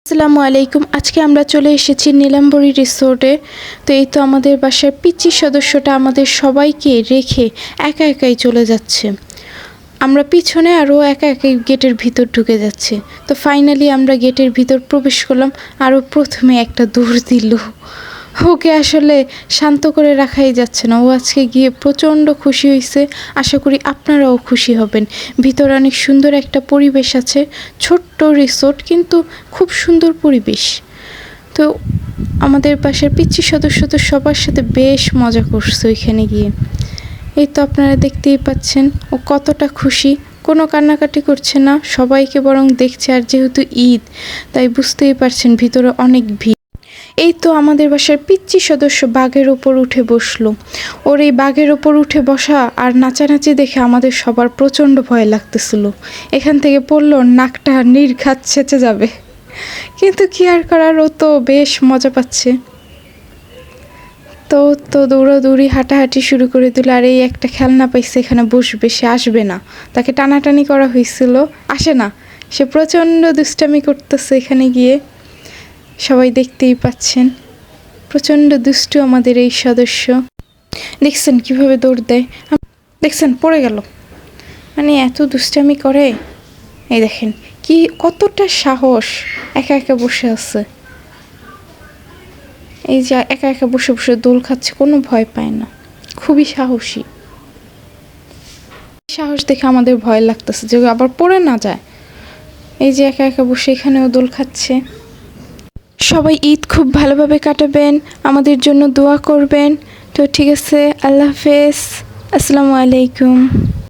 আসসালামু আলাইকুম। আজকে আমরা চলে এসেছি নীলাম্বরী রিসোর্টে। তো এই তো আমাদের বাসার পিচ্চি সদস্যটা আমাদের সবাইকে রেখে একা একাই চলে যাচ্ছে। আমরা পিছনে আরও একা একাই গেটের ভিতর ঢুকে যাচ্ছে। তো ফাইনালি আমরা গেটের ভিতর প্রবেশ করলাম। আরও প্রথমে একটা দৌড় দিল। ওকে আসলে শান্ত করে রাখাই যাচ্ছে না। ও আজকে গিয়ে প্রচণ্ড খুশি হয়েছে। আশা করি আপনারাও খুশি হবেন। ভিতরে অনেক সুন্দর একটা পরিবেশ আছে। ছোট্ট রিসোর্ট কিন্তু খুব সুন্দর পরিবেশ। তো আমাদের পাশের পিচ্চি সদস্য তো সবার সাথে বেশ মজা করছে ওইখানে গিয়ে। এই তো আপনারা দেখতেই পাচ্ছেন ও কতটা খুশি। কোনো কান্নাকাটি করছে না, সবাইকে বরং দেখছে। আর যেহেতু ঈদ, তাই বুঝতেই পারছেন ভিতরে অনেক ভিড়। এই তো আমাদের বাসার পিচ্চি সদস্য বাঘের ওপর উঠে বসলো। ওর এই বাঘের ওপর উঠে বসা আর নাচানাচি দেখে আমাদের সবার প্রচণ্ড ভয় লাগতেছিল। এখান থেকে পড়লো নাকটা নির্ঘাত ছেঁচে যাবে, কিন্তু কি আর করার, ও তো বেশ মজা পাচ্ছে। তো দৌড়াদৌড়ি হাঁটাহাঁটি শুরু করে দিল। আর এই একটা খেলনা পাইছে, এখানে বসবে, সে আসবে না। তাকে টানাটানি করা হয়েছিল, আসে না। সে প্রচণ্ড দুষ্টামি করতেছে এখানে গিয়ে, সবাই দেখতেই পাচ্ছেন। প্রচণ্ড দুষ্টু আমাদের এই সদস্য। দেখছেন কিভাবে দৌড় দেয়, দেখছেন পড়ে গেল। মানে এত দুষ্টামি করে। এই দেখেন কি কতটা সাহস, একা একা বসে আছে। এই যে একা একা বসে বসে দোল খাচ্ছে, কোনো ভয় পায় না, খুবই সাহসী। সাহস দেখে আমাদের ভয় লাগতেছে যে আবার পড়ে না যায়। এই যে একা একা বসে এখানেও দোল খাচ্ছে। সবাই ঈদ খুব ভালোভাবে কাটাবেন, আমাদের জন্য দোয়া করবেন। তো ঠিক আছে, আল্লাহ হাফেজ, আসসালামু আলাইকুম।